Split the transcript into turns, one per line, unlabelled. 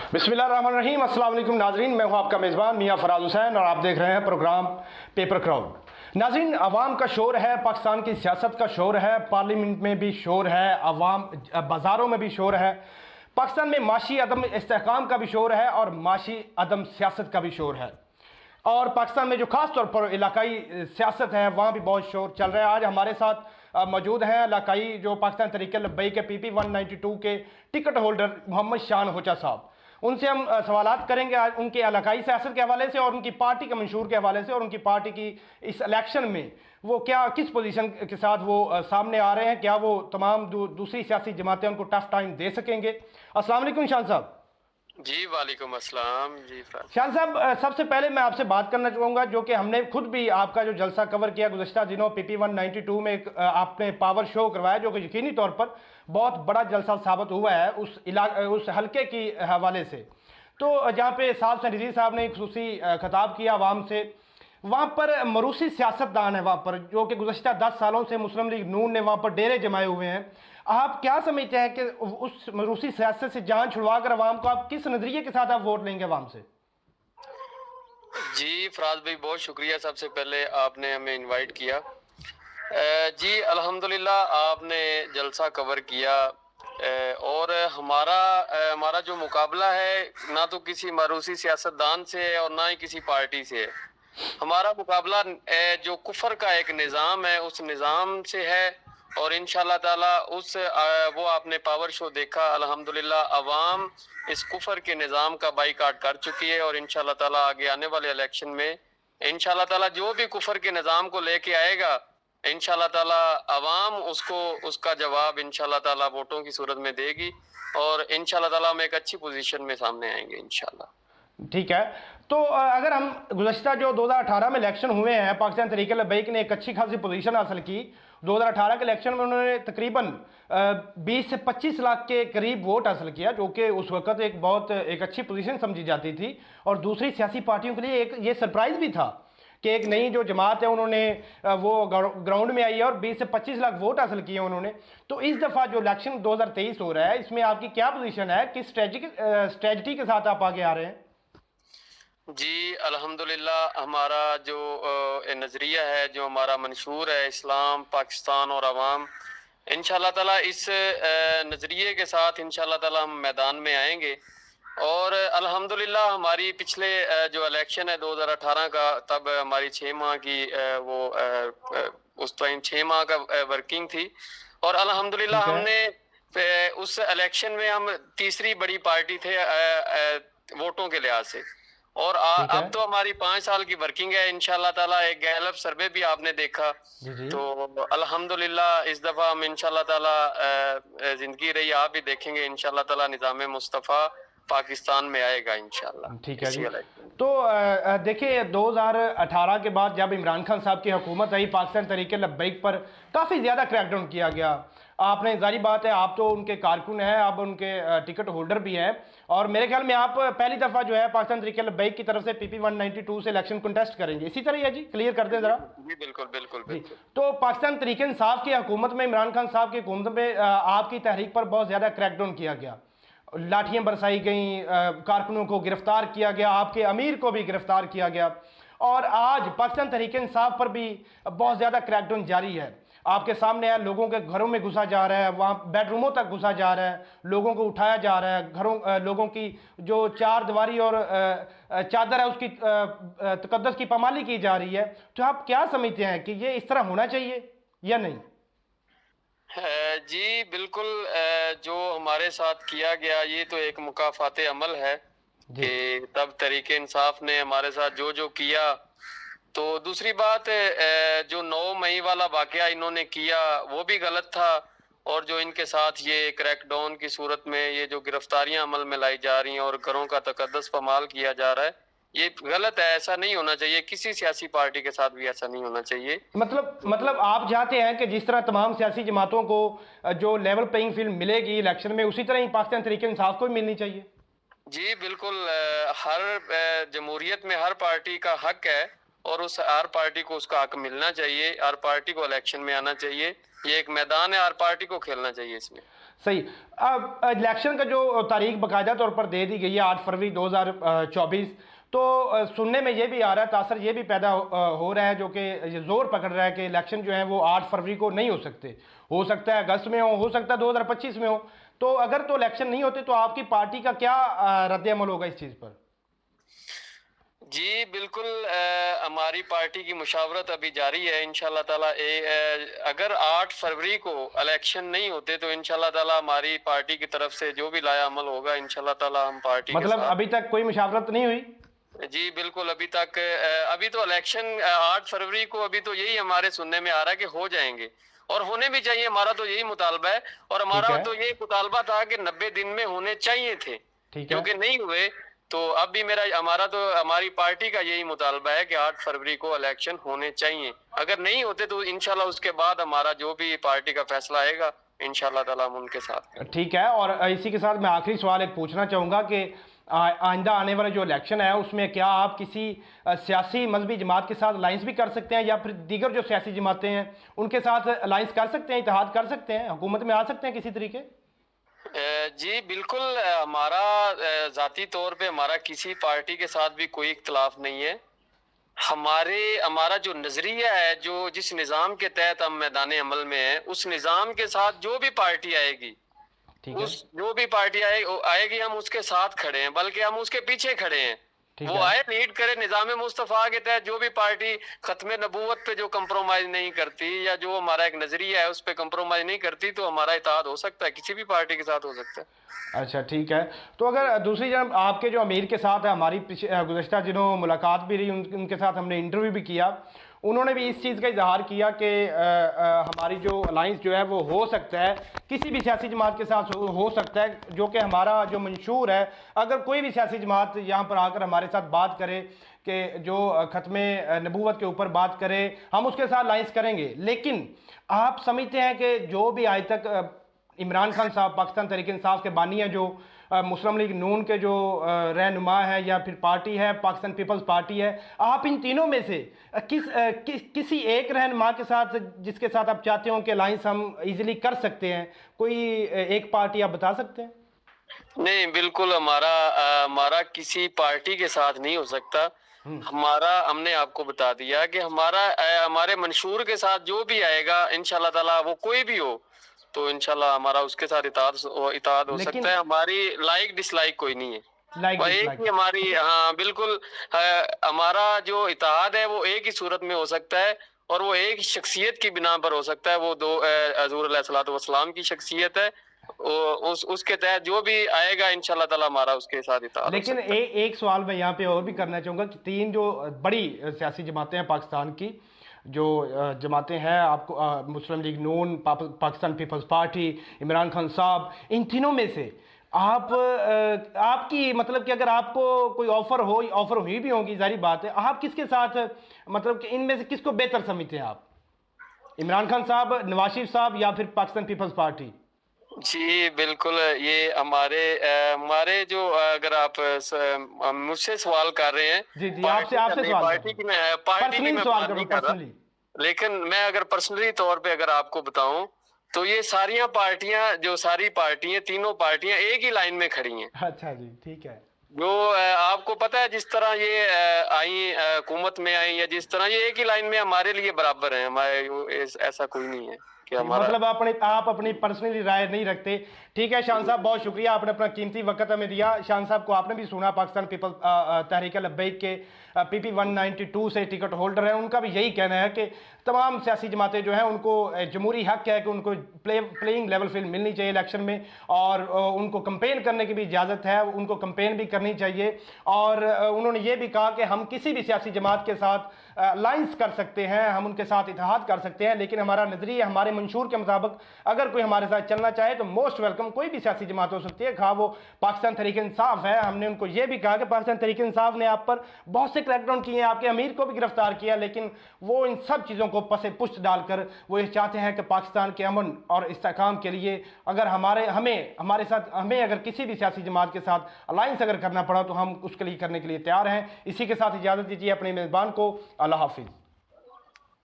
बिस्मिल्लाहिर्रहमानिर्रहीम। अस्सलाम वालेकुम नाजरीन, मैं हूं आपका मेज़बान मियां फराज हुसैन और आप देख रहे हैं प्रोग्राम पेपर क्राउड। नाजरीन, अवाम का शोर है, पाकिस्तान की सियासत का शोर है, पार्लियामेंट में भी शोर है, अवाम बाज़ारों में भी शोर है, पाकिस्तान में माशी अदम इस्तेहकाम का भी शोर है और माशी अदम सियासत का भी शोर है। और पाकिस्तान में जो खास तौर पर इलाकाई सियासत है वहाँ भी बहुत शोर चल रहा है। आज हमारे साथ मौजूद हैं इलाकाई जो पाकिस्तान तहरीक लब्बैक के PP 192 के टिकट होल्डर मोहम्मद शान होचा साहब। उनसे हम सवालात करेंगे आज उनके इलाकाई सियासत के हवाले से और उनकी पार्टी के मंशूर के हवाले से और उनकी पार्टी की इस इलेक्शन में वो क्या किस पोजीशन के साथ वो सामने आ रहे हैं, क्या वो तमाम दूसरी सियासी जमातें उनको टफ टाइम दे सकेंगे। अस्सलाम वालेकुम शान साहब।
जी वालेकुम अस्सलाम। जी
शान साहब, सबसे पहले मैं आपसे बात करना चाहूँगा जो कि हमने खुद भी आपका जो जलसा कवर किया गुज़श्ता दिनों PP 192 में एक आपने पावर शो करवाया जो कि यकीनी तौर पर बहुत बड़ा जलसा साबित हुआ है उस हल्के की हवाले से। तो जहाँ पे साहब से नज़ीर साहब ने एक खुसूसी खिताब किया आवाम से, वहाँ पर मरूसी सियासतदान है वहाँ पर जो कि गुज़श्ता 10 सालों से मुस्लिम लीग नून ने वहाँ पर डेरे जमाए हुए हैं। आप क्या समझते हैं कि उस मरूसी सियासत से जान छुड़वा कर अवाम को आप किस नज़रिए के साथ आप वोट लेंगे अवाम से?
जी फराज भाई, बहुत शुक्रिया सबसे पहले आपने हमें इनवाइट किया। जी अल्हम्दुलिल्लाह आपने जलसा कवर किया और हमारा जो मुकाबला है ना तो किसी मरूसी सियासतदान से है और ना ही किसी पार्टी से है। हमारा मुकाबला जो कुफर का एक निज़ाम है उस निज़ाम से है और इंशाल्लाह ताला वो आपने पावर शो देखा। अल्हम्दुलिल्लाह अवाम इस कुफर के निज़ाम का बाईकाट कर चुकी है और इंशाल्लाह ताला आगे आने वाले इलेक्शन में इंशाल्लाह ताला जो भी कुफर के निज़ाम को लेके आएगा इंशाल्लाह ताला अवाम उसका जवाब इंशाल्लाह ताला वोटों की सूरत में देगी और इंशाल्लाह ताला हम एक अच्छी पोजीशन में सामने आएंगे इंशाल्लाह।
ठीक है, तो अगर हम गुज़श्ता जो 2018 में इलेक्शन हुए हैं, पाकिस्तान तहरीक लब्बैक ने एक अच्छी खासी पोजीशन हासिल की। 2018 के इलेक्शन में उन्होंने तकरीबन 20 से 25 लाख के करीब वोट हासिल किया जो कि उस वक्त एक अच्छी पोजीशन समझी जाती थी और दूसरी सियासी पार्टियों के लिए एक ये सरप्राइज़ भी था कि एक नई जो जमात है उन्होंने वो ग्राउंड में आई है और 20 से 25 लाख वोट हासिल किए उन्होंने। तो इस दफ़ा जो इलेक्शन 2023 हो रहा है इसमें आपकी क्या पोजीशन है, किस स्ट्रेटजी के साथ आप आगे आ रहे हैं?
जी अल्हम्दुलिल्लाह हमारा जो नज़रिया है, जो हमारा मंशूर है इस्लाम, पाकिस्तान और अवाम, इंशाल्लाह ताला इस नज़रिए के साथ इंशाल्लाह ताला हम मैदान में आएंगे। और अल्हम्दुलिल्लाह हमारी पिछले जो इलेक्शन है 2018 का, तब हमारी 6 माह की उस टाइम 6 माह का वर्किंग थी और अल्हम्दुलिल्लाह हमने उस इलेक्शन में हम तीसरी बड़ी पार्टी थे वोटों के लिहाज से और अब तो हमारी 5 साल की वर्किंग है इंशाल्लाह ताला। एक गैलप सर्वे भी आपने देखा तो अल्हम्दुलिल्लाह इस दफा हम इंशाल्लाह ताला जिंदगी रही आप भी देखेंगे इंशाल्लाह ताला निज़ाम मुस्तफ़ा पाकिस्तान में आएगा इंशाल्लाह।
ठीक है जी। तो देखिए 2018 के बाद जब इमरान खान साहब की हुकूमत आई, पाकिस्तान तहरीक लब्बैक पर काफ़ी ज़्यादा क्रैकडाउन किया गया। आपने जारी बात है आप तो उनके कारकुन हैं, आप उनके टिकट होल्डर भी हैं और मेरे ख्याल में आप पहली दफ़ा जो है पाकिस्तान तहरीक लब्बैक की तरफ से PP 192 से इलेक्शन कंटेस्ट करेंगे, इसी तरह है जी? क्लियर कर दें ज़रा।
जी बिल्कुल बिल्कुल बिल्कुल।
तो पाकिस्तान तहरीक इंसाफ की हुकूमत में, इमरान खान साहब की हुकूमत में आपकी तहरीक पर बहुत ज़्यादा क्रैकडाउन किया गया, लाठियां बरसाई गई, कारकुनों को गिरफ्तार किया गया, आपके अमीर को भी गिरफ्तार किया गया और आज पाकिस्तान तहरीक इंसाफ पर भी बहुत ज़्यादा क्रैकडाउन जारी है। आपके सामने है, लोगों के घरों में घुसा जा रहा है, वहाँ बेडरूमों तक घुसा जा रहा है, लोगों को उठाया जा रहा है, लोगों की जो चार दीवारी और चादर है उसकी तकद्दस की पामाली की जा रही है। तो आप क्या समझते हैं कि ये इस तरह होना चाहिए या नहीं?
जी बिल्कुल, जो हमारे साथ किया गया ये तो एक मुकाफाते अमल है कि तब तहरीक इंसाफ ने हमारे साथ जो जो किया। तो दूसरी बात, जो 9 मई वाला वाकया इन्होंने किया वो भी गलत था और जो इनके साथ ये क्रैकडाउन की सूरत में ये जो गिरफ्तारियां अमल में लाई जा रही हैं और घरों का तकद्दस पामाल किया जा रहा है, ये गलत है। ऐसा नहीं होना चाहिए, किसी सियासी पार्टी के साथ भी ऐसा नहीं होना चाहिए।
मतलब आप चाहते हैं कि जिस तरह तमाम सियासी जमातों को जो लेवल प्लेइंग फील्ड मिलेगी इलेक्शन में, उसी तरह ही पाकिस्तान तहरीक इंसाफ को भी मिलनी चाहिए?
जी बिल्कुल, हर जमहूरियत में हर पार्टी का हक है और उस हर पार्टी को उसका हक मिलना चाहिए, हर पार्टी को इलेक्शन में आना चाहिए। ये एक मैदान है, हर पार्टी को खेलना चाहिए इसमें।
सही। अब इलेक्शन का जो तारीख बाकायदा तौर पर दे दी गई है 8 फरवरी 2024, तो सुनने में ये भी आ रहा है, तासर ये भी पैदा हो रहा है, जो कि ये जोर पकड़ रहा है कि इलेक्शन जो है वो 8 फरवरी को नहीं हो सकते, हो सकता है अगस्त में हो सकता है 2025 में हो। तो अगर तो इलेक्शन नहीं होते तो आपकी पार्टी का क्या रद्द अमल होगा इस चीज़ पर?
जी बिल्कुल, हमारी पार्टी की मुशावरत अभी जारी है। इंशाल्लाह ताला अगर 8 फरवरी को इलेक्शन नहीं होते तो इंशाल्लाह ताला हमारी पार्टी की तरफ से जो भी लाया अमल होगा इंशाल्लाह ताला हम पार्टी
मतलब अभी तक कोई मुशावरत नहीं हुई?
जी बिल्कुल, अभी तक अभी तो इलेक्शन 8 फरवरी को अभी तो यही हमारे सुनने में आ रहा है कि हो जाएंगे और होने भी चाहिए। हमारा तो यही मुतालबा है और हमारा तो ये मुतालबा था कि 90 दिन में होने चाहिए थे, जो कि नहीं हुए। तो अब भी हमारी पार्टी का यही मुतालबा है कि 8 फरवरी को इलेक्शन होने चाहिए। अगर नहीं होते तो इंशाल्लाह उसके बाद हमारा जो भी पार्टी का फैसला आएगा इंशाल्लाह ताला हम उनके साथ।
ठीक है। और इसी के साथ मैं आखिरी सवाल एक पूछना चाहूँगा कि आइंदा आने वाला जो इलेक्शन है उसमें क्या आप किसी सियासी मजहबी जमात के साथ अलाइंस भी कर सकते हैं, या फिर दीगर जो सियासी जमातें हैं उनके साथ अलाइंस कर सकते हैं, इत्तेहाद कर सकते हैं, हुकूमत में आ सकते हैं किसी तरीके?
जी बिल्कुल, हमारा जाती तौर पे हमारा किसी पार्टी के साथ भी कोई इख्तलाफ नहीं है। हमारा जो नजरिया है, जो जिस निज़ाम के तहत हम मैदान अमल में है, उस निज़ाम के साथ जो भी पार्टी आएगी, जो भी पार्टी आएगी हम उसके साथ खड़े हैं, बल्कि हम उसके पीछे खड़े हैं। वो आए, लीड करे निज़ाम मुस्तफ़ा के तहत। जो भी पार्टी खत्म नबूवत पे जो कंप्रोमाइज नहीं करती या जो हमारा एक नजरिया है उस पर कंप्रोमाइज नहीं करती, तो हमारा इत्तेहाद हो सकता है, किसी भी पार्टी के साथ हो सकता है।
अच्छा ठीक है। तो अगर दूसरी जानब आपके जो अमीर के साथ है, हमारी गुज़श्ता जिन्हों मुलाकात भी रही, उनके साथ हमने इंटरव्यू भी किया, उन्होंने भी इस चीज़ का इजहार किया कि हमारी जो अलाइंस जो है वो हो सकता है किसी भी सियासी जमात के साथ हो सकता है, जो कि हमारा जो मंशूर है। अगर कोई भी सियासी जमात यहाँ पर आकर हमारे साथ बात करे कि जो ख़त्म नबूवत के ऊपर बात करे, हम उसके साथ अलाइंस करेंगे। लेकिन आप समझते हैं कि जो भी आज तक इमरान खान साहब पाकिस्तान तहरीक इंसाफ के बानी हैं, जो मुस्लिम लीग नून के जो रहनुमा है या फिर पार्टी है पाकिस्तान पीपल्स पार्टी है, आप इन तीनों में से किसी एक रहनुमा के साथ जिसके साथ आप चाहते हो कि अलाइंस हम इजीली कर सकते हैं, कोई एक पार्टी आप बता सकते हैं?
नहीं बिल्कुल, हमारा किसी पार्टी के साथ नहीं हो सकता। हमने आपको बता दिया कि हमारे मंशूर के साथ जो भी आएगा इंशाल्लाह ताला, वो कोई भी हो, तो इंशाल्लाह हमारा उसके साथ इत्तेहाद हो सकता है। हमारी लाइक डिसलाइक कोई नहीं है, एक ही हमारी। हाँ बिल्कुल, हमारा जो इत्तेहाद है वो एक ही सूरत में हो सकता है और वो एक शख्सियत की बिना पर हो सकता है। वो दो हजूर अलैहिस्सलातु वस्सलाम की शख्सियत है, उसके तहत जो भी आएगा इंशाल्लाह ताला हमारा उसके साथ इत्तेहाद। लेकिन
एक सवाल मैं यहाँ पे और भी करना चाहूँगा कि 3 जो बड़ी सियासी जमातें हैं पाकिस्तान की, जो जमातें हैं, आपको मुस्लिम लीग नून, पाकिस्तान पीपल्स पार्टी, इमरान खान साहब, इन तीनों में से आपकी मतलब कि अगर आपको कोई ऑफर हुई भी होगी, जारी बात है, आप किसके साथ मतलब कि इनमें से किसको बेहतर समझते हैं आप? इमरान खान साहब, नवाज शरीफ साहब, या फिर पाकिस्तान पीपल्स पार्टी?
जी बिल्कुल, ये हमारे जो, अगर आप मुझसे सवाल कर रहे हैं,
जी आपसे सवाल,
पार्टी की मैं बात नहीं कर रहा, लेकिन मैं अगर पर्सनली तौर पे अगर आपको बताऊं तो ये सारी पार्टियां तीनों पार्टियां एक ही लाइन में खड़ी हैं।
अच्छा जी, ठीक है।
जो आपको पता है जिस तरह ये आई हुकूमत में आई, या जिस तरह ये एक ही लाइन में हमारे लिए बराबर है, हमारे ऐसा कोई नहीं है कि हमारा, मतलब
आप अपनी पर्सनली राय नहीं रखते। ठीक है शान साहब, बहुत शुक्रिया, आपने अपना कीमती वक्त हमें दिया। शान साहब को आपने भी सुना, पाकिस्तान पीपल तहरीक लब्बैक के PP 192 से टिकट होल्डर हैं। उनका भी यही कहना है कि तमाम सियासी जमातें जो हैं उनको जमहूरी हक है कि उनको प्लेइंग लेवल फील्ड मिलनी चाहिए इलेक्शन में, और उनको कंपेन करने की भी इजाज़त है, उनको कंपेन भी करनी चाहिए। और उन्होंने ये भी कहा कि हम किसी भी सियासी जमात के साथ अलाइंस कर सकते हैं, हम उनके साथ इत्तेहाद कर सकते हैं, लेकिन हमारा नजरिया हमारे मंशूर के मुताबिक अगर कोई हमारे साथ चलना चाहे तो मोस्ट वेलकम, कोई भी सियासी जमात हो सकती है, खा वो पाकिस्तान तहरीक इंसाफ है। हमने उनको ये भी कहा कि पाकिस्तान तहरीक इंसाफ ने आप पर बहुत से क्रैकडाउन किए हैं, आपके अमीर को भी गिरफ्तार किया, लेकिन वो इन सब चीज़ों को पसे पुष्ट डालकर वो ये चाहते हैं कि पाकिस्तान के अमन और इस्तेहकाम के लिए अगर हमें अगर किसी भी सियासी जमात के साथ अलाइंस अगर करना पड़ा तो हम उसके लिए करने के लिए तैयार हैं। इसी के साथ इजाज़त दीजिए अपने मेज़बान को। अल्लाह हाफिज़।